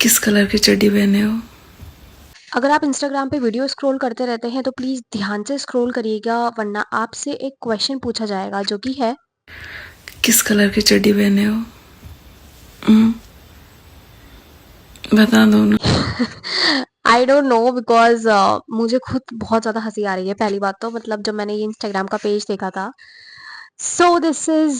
किस कलर की चड्डी पहने हो? अगर आप इंस्टाग्राम पे वीडियो स्क्रॉल करते रहते हैं तो प्लीज़ ध्यान से स्क्रॉल करिएगा, वरना आपसे एक क्वेश्चन पूछा जाएगा जो कि है किस कलर की चड्डी पहने हो? हम्म, बता दो ना। आई डोंट नो बिकॉज़ मुझे खुद बहुत ज़्यादा हँसी आ रही है। पहली बात तो मतलब जब मैंने ये इंस्टाग्राम का पेज देखा था, so this is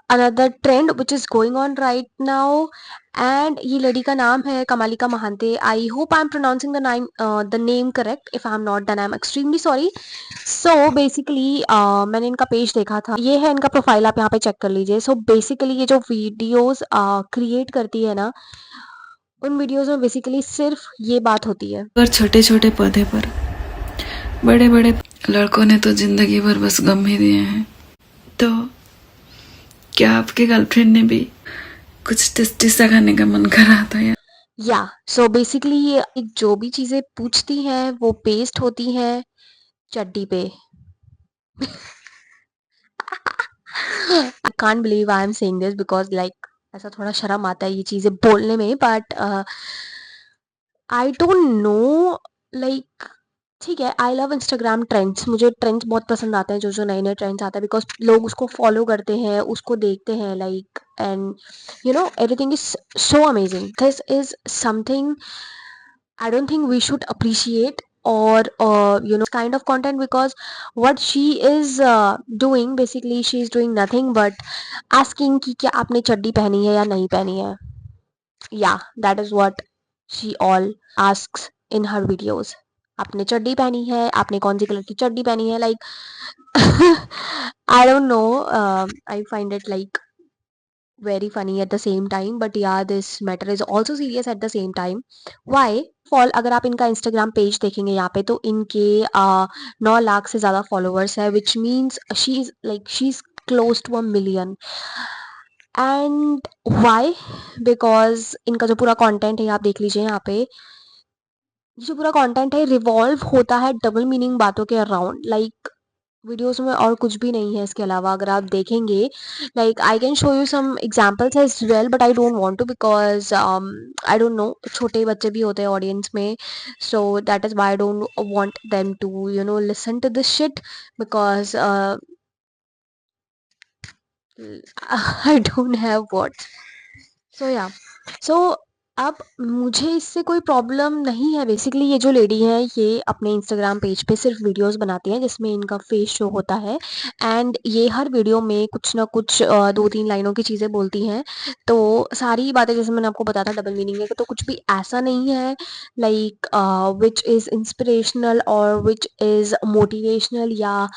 another trend which is going on right now, and ये लड़ी का नाम है कमालिका महांते. I hope I'm pronouncing the name correct. If I'm not, then I'm extremely sorry. So basically मैंने इनका पेज देखा था. ये है इनका प्रोफाइल, आप यहाँ पे चेक कर लीजिए. So basically ये जो वीडियोस क्रिएट करती है ना, उन वीडियोस में बेसिकली सिर्फ ये बात होती है. पर छोटे छोटे पौधे पर बड़े बड़े लड़कों ने तो जिंदगी भर बस गम ही दिए हैं। तो क्या आपके गर्लफ्रेंड ने भी कुछ टेस्टी सा खाने का मन कर रहा था यार? या सो बेसिकली ये जो भी चीजें पूछती हैं वो पेस्ट होती हैं चड्डी पे. I can't believe I am saying this because like ऐसा थोड़ा शर्म आता है ये चीजें बोलने में, but I don't know like. ठीक है, आई लव इंस्टाग्राम ट्रेंड्स. मुझे ट्रेंड्स बहुत पसंद आते हैं, जो जो नए नए ट्रेंड्स आते हैं, बिकॉज लोग उसको फॉलो करते हैं, उसको देखते हैं, like and you know everything is so amazing. This is something I don't think we should appreciate or kind of content, because what she is doing, basically she is doing nothing but asking कि क्या आपने चड्डी पहनी है या नहीं पहनी है. Yeah, that is what she all asks in her videos. आपने चड्डी पहनी है, आपने कौन सी कलर की चड्डी पहनी है, like I don't know. I find it like very funny at the same time, but yeah, this matter is also serious at the same time. Why? Fall अगर आप इनका इंस्टाग्राम पेज देखेंगे यहाँ पे, तो इनके 9 लाख से ज़्यादा फॉलोअर्स है, which means she is close to $1 million. And why? Because इनका जो पूरा कंटेंट है आप देख लीजिए यहाँ पे, ये जो पूरा कंटेंट है रिवॉल्व होता है डबल मीनिंग बातों के अराउंड. लाइक वीडियोस में और कुछ भी नहीं है इसके अलावा, अगर आप देखेंगे. Like I can show you some examples as well, but I don't want to because I don't know, छोटे बच्चे भी होते हैं ऑडियंस में, so that is why I don't want them to listen to this shit, because I don't have words. So yeah, so अब मुझे इससे कोई प्रॉब्लम नहीं है. बेसिकली ये जो लेडी है ये अपने इंस्टाग्राम पेज पे सिर्फ वीडियोस बनाती हैं जिसमें इनका फेस शो होता है, एंड ये हर वीडियो में कुछ ना कुछ 2-3 लाइनों की चीज़ें बोलती हैं. तो सारी बातें जैसे मैंने आपको बताया था डबल मीनिंग है, तो कुछ भी ऐसा नहीं है लाइक विच इज़ इंस्पिरेशनल और विच इज़ मोटिवेशनल, या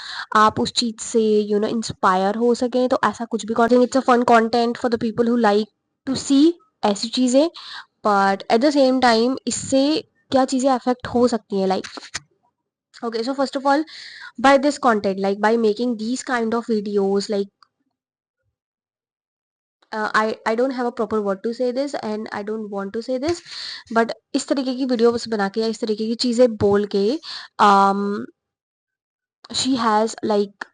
आप उस चीज़ से इंस्पायर हो सकें. तो ऐसा कुछ भी content, it's a fun content for the people who like to see ऐसी चीज़ें. But at the same time इससे क्या चीज़ें अफेक्ट हो सकती हैं, like okay, so first of all, by this content, like by making these kind of videos, like I don't have a proper word to say this and I don't want to say this, but इस तरीके की videos बना के या इस तरीके की चीज़ें बोल के um, she has like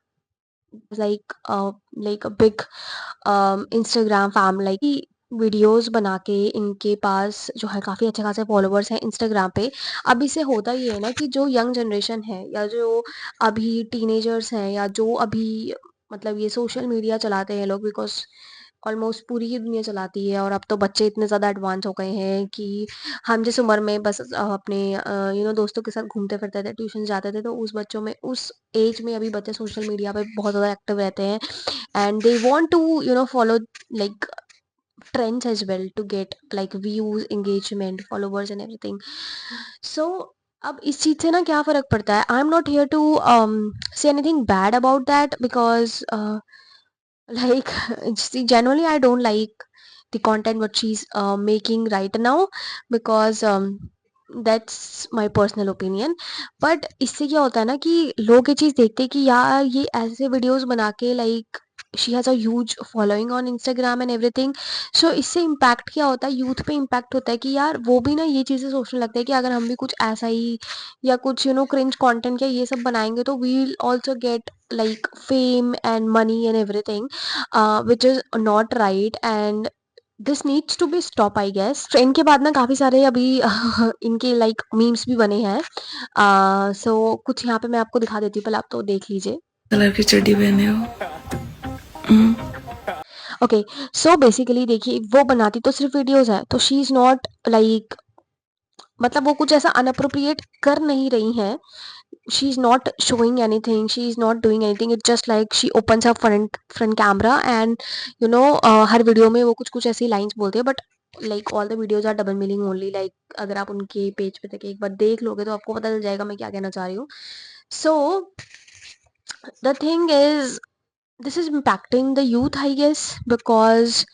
a big Instagram fam, like videos बना के इनके पास जो है काफ़ी अच्छे खासे फॉलोअर्स हैं इंस्टाग्राम पे. अब इससे होता ये है ना कि जो यंग जनरेशन है या जो अभी टीनेजर्स हैं या जो अभी मतलब ये सोशल मीडिया चलाते हैं लोग, बिकॉज ऑलमोस्ट पूरी ही दुनिया चलाती है, और अब तो बच्चे इतने ज़्यादा एडवांस हो गए हैं कि हम जिस उम्र में बस अपने दोस्तों के साथ घूमते फिरते थे, ट्यूशन जाते थे, तो उस बच्चों में उस एज में अभी बच्चे सोशल मीडिया पे बहुत ज़्यादा एक्टिव रहते हैं, and they want to follow like trends as well to get like views, engagement, followers and everything. So अब इस चीज से ना क्या फर्क पड़ता है, I am not here to say anything bad about that, because like see, generally I don't like the content what she's making right now, because that's my personal opinion. But इससे क्या होता है ना कि लोग ये चीज़ देखते हैं कि यार ये ऐसे वीडियोस बना के like she has a huge following on Instagram and everything. So इससे इम्पैक्ट क्या होता है, यूथ पे इम्पैक्ट होता है कि यार वो भी ना ये चीज़ें सोचने लगते हैं कि अगर हम भी कुछ ऐसा ही या कुछ क्रिंज कंटेंट या ये सब बनाएंगे तो we will also get like fame and money and everything, which is not right. And this needs to be stop I guess. Train के बाद ना काफ़ी सारे अभी इनके लाइक मीम्स भी बने हैं। सो कुछ यहाँ पे मैं आपको दिखा देती हूँ, पहले आप तो देख लीजिए। कलर की चड्डी पहने हो। हम्म, ओके, सो बेसिकली देखिए वो बनाती तो सिर्फ वीडियोस है, तो शी इज़ नॉट लाइक, मतलब वो कुछ ऐसा अनअप्रोप्रिएट कर नहीं रही हैं। She is not showing anything, she is not doing anything, it's just like she opens her front camera and हर वीडियो में वो कुछ कुछ ऐसी लाइंस बोलते हैं, but like all the videos are double meaning only. Like अगर आप उनके पेज पे तक एक बार देख लोगे तो आपको पता चल जाएगा मैं क्या कहना चाह रही हूँ। So the thing is, this is impacting the youth I guess, because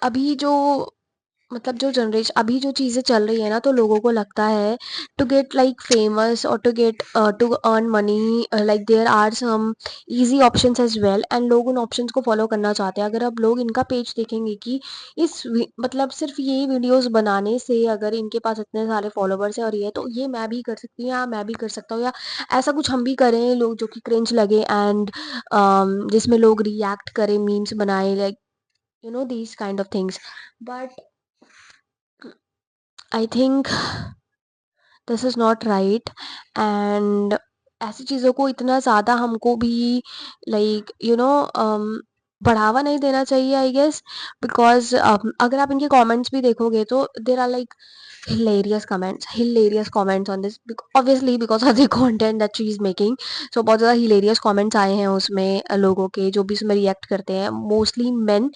अभी जो मतलब जो जनरेशन अभी जो चीज़ें चल रही है ना, तो लोगों को लगता है टू गेट लाइक फेमस और to get to earn money, like there are some easy options as well, and लोग उन ऑप्शंस को फॉलो करना चाहते हैं। अगर अब लोग इनका पेज देखेंगे कि मतलब सिर्फ ये वीडियोस बनाने से अगर इनके पास इतने सारे फॉलोवर्स है और ये, तो ये मैं भी कर सकती हूँ या मैं भी कर सकता हूँ, या ऐसा कुछ हम भी करें लोग जो कि क्रिंज लगे, एंड जिसमें लोग रिएक्ट करें, मीम्स बनाए, like these kind of things. But I think this is not right, and ऐसी चीज़ों को इतना ज़्यादा हमको भी लाइक बढ़ावा नहीं देना चाहिए आई गेस, बिकॉज अगर आप इनके कमेंट्स भी देखोगे तो there are like hilarious comments on this, obviously because of the content that she is making. So बहुत ज़्यादा hilarious comments आए हैं उसमें, लोगों के जो भी उसमें रिएक्ट करते हैं, मोस्टली मेन।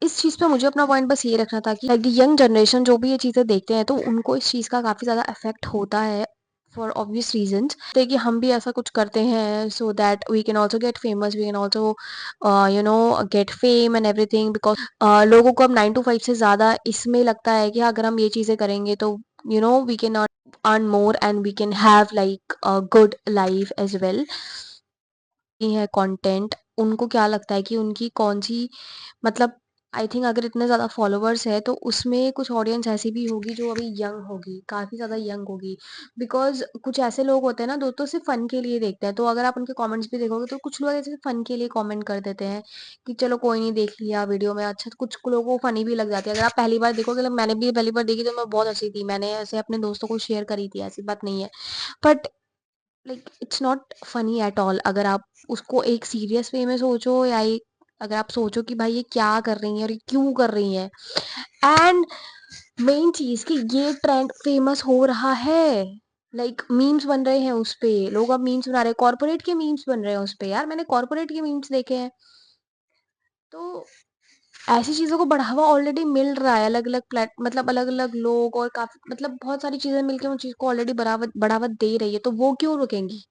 इस चीज़ पे मुझे अपना पॉइंट बस ये रखना था कि लाइक द यंग जनरेशन जो भी ये चीज़ें देखते हैं तो उनको इस चीज़ का काफ़ी ज़्यादा इफेक्ट होता है फॉर ऑब्वियस रीजंस, तो कि हम भी ऐसा कुछ करते हैं so that we can also get famous, we can also get fame and everything, because लोगों को अब 9 to 5 से ज़्यादा इसमें लगता है कि अगर हम ये चीज़ें करेंगे तो we can earn more and we can have like a good life as well। है कंटेंट, उनको क्या लगता है कि उनकी कौन-सी, मतलब आई थिंक अगर इतने ज़्यादा फॉलोवर्स हैं तो उसमें कुछ ऑडियंस ऐसी भी होगी जो अभी यंग होगी, काफ़ी ज़्यादा यंग होगी। बिकॉज़ कुछ ऐसे लोग होते हैं ना, दोस्तों सिर्फ़ फ़न के लिए देखते हैं, तो अगर आप उनके कमेंट्स भी देखोगे तो कुछ लोग ऐसे फ़न के लिए कमेंट कर देते हैं कि चलो कोई नहीं, देख लिया वीडियो में, अच्छा, तो कुछ लोगों को फ़नी भी लग जाती है। अगर आप पहली बार देखोगे, मतलब मैंने भी पहली बार देखी तो मैं बहुत हँसी थी, मैंने ऐसे अपने दोस्तों को शेयर करी थी, ऐसी बात नहीं है। But like it's not funny at all. अगर आप उसको एक सीरियस वे में सोचो, या एक अगर आप सोचो कि भाई ये क्या कर रही हैं और ये क्यों कर रही हैं, एंड मेन चीज कि ये ट्रेंड फेमस हो रहा है, लाइक मीम्स बन रहे हैं उस पे, लोग अब मीम्स बना रहे हैं, कॉर्पोरेट के मीम्स बन रहे हैं उस पे, यार मैंने कॉर्पोरेट के मीम्स देखे हैं। तो ऐसी चीज़ों को बढ़ावा ऑलरेडी मिल रहा है, अलग-अलग मतलब अलग-अलग लोग और काफ़ी, मतलब बहुत सारी चीज़ें मिलके उन चीज़ को ऑलरेडी बढ़ावा बढ़ावा दे रही है, तो वो क्यों रुकेंगी?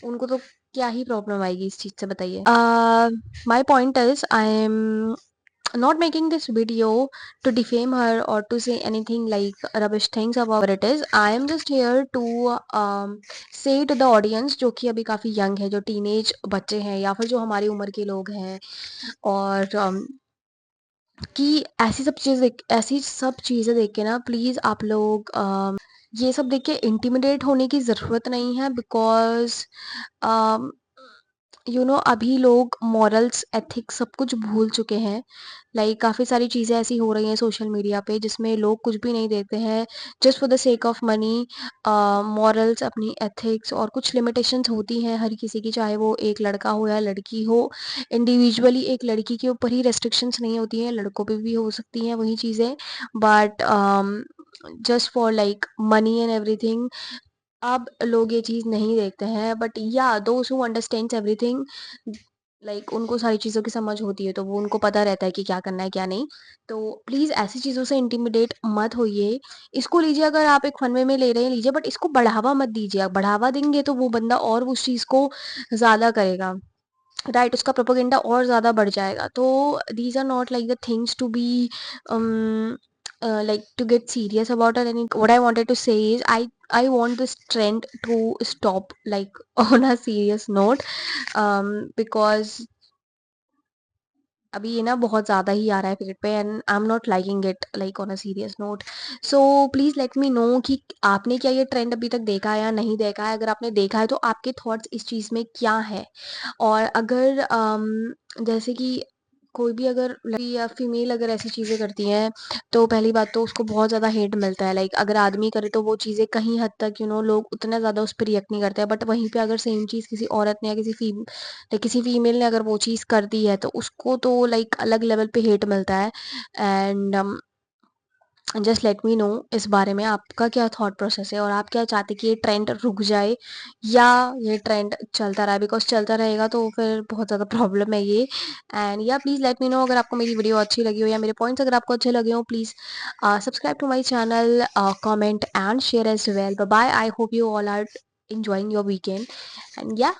उनको तो क्या ही प्रॉब्लम आएगी इस चीज़ से, बताइए? My point is I am not making this video to defame her or to say anything like rubbish things about it is, I am just here to say to the audience जो कि अभी काफ़ी young है, जो teenage बच्चे हैं या फिर जो हमारी उम्र के लोग हैं, और कि ऐसी सब चीज़ें देख के ना प्लीज़ आप लोग ये सब देख के इंटिमिडेट होने की ज़रूरत नहीं है, बिकॉज़ अभी लोग मॉरल्स, एथिक्स सब कुछ भूल चुके हैं। लाइक काफ़ी सारी चीज़ें ऐसी हो रही हैं सोशल मीडिया पे जिसमें लोग कुछ भी नहीं देखते हैं, just for the sake of money. Morals, अपनी एथिक्स और कुछ लिमिटेशंस होती हैं हर किसी की, चाहे वो एक लड़का हो या लड़की हो। इंडिविजुअली एक लड़की के ऊपर ही रेस्ट्रिक्शंस नहीं होती हैं, लड़कों पे भी हो सकती हैं वही चीज़ें, but just for like money and everything अब लोग ये चीज़ नहीं देखते हैं। बट या those who understands everything, like उनको सारी चीज़ों की समझ होती है, तो वो उनको पता रहता है कि क्या करना है क्या नहीं। तो प्लीज़ ऐसी चीज़ों से इंटिमिडेट मत होइए। इसको लीजिए, अगर आप एक फन वे में ले रहे हैं लीजिए, बट इसको बढ़ावा मत दीजिए। आप बढ़ावा देंगे तो वो बंदा और उस चीज़ को ज़्यादा करेगा, राइट? उसका प्रोपेगेंडा और ज़्यादा बढ़ जाएगा। तो these are not like the things to be like to get serious about it। And what I wanted to say is I want this trend to stop, like on a serious note, because अभी ये ना बहुत ज़्यादा ही आ रहा है feed पे, and I am not liking it like on a serious note. So please let me know कि आपने क्या ये ट्रेंड अभी तक देखा है या नहीं देखा है? अगर आपने देखा है तो आपके थॉट्स इस चीज़ में क्या है? और अगर जैसे कि कोई भी अगर लड़की या फीमेल अगर ऐसी चीज़ें करती हैं, तो पहली बात तो उसको बहुत ज़्यादा हेट मिलता है। लाइक अगर आदमी करे तो वो चीज़ें कहीं हद तक लोग उतना ज़्यादा उस पे रिएक्ट नहीं करते हैं। बट वहीं पे अगर सेम चीज़ किसी औरत ने या किसी फीमेल ने अगर वो चीज़ कर दी है, तो उसको तो लाइक अलग लेवल पे हेट मिलता है। And just let me know इस बारे में आपका क्या थॉट प्रोसेस है, और आप क्या चाहते कि ये ट्रेंड रुक जाए या ये ट्रेंड चलता रहा, बिकॉज चलता रहेगा तो फिर बहुत ज़्यादा प्रॉब्लम है ये। एंड या प्लीज़ लेट मी नो अगर आपको मेरी वीडियो अच्छी लगी हो या मेरे पॉइंट्स अगर आपको अच्छे लगे हो, please subscribe to my channel, comment and share as well. Bye, I hope you all are enjoying your weekend, and yeah,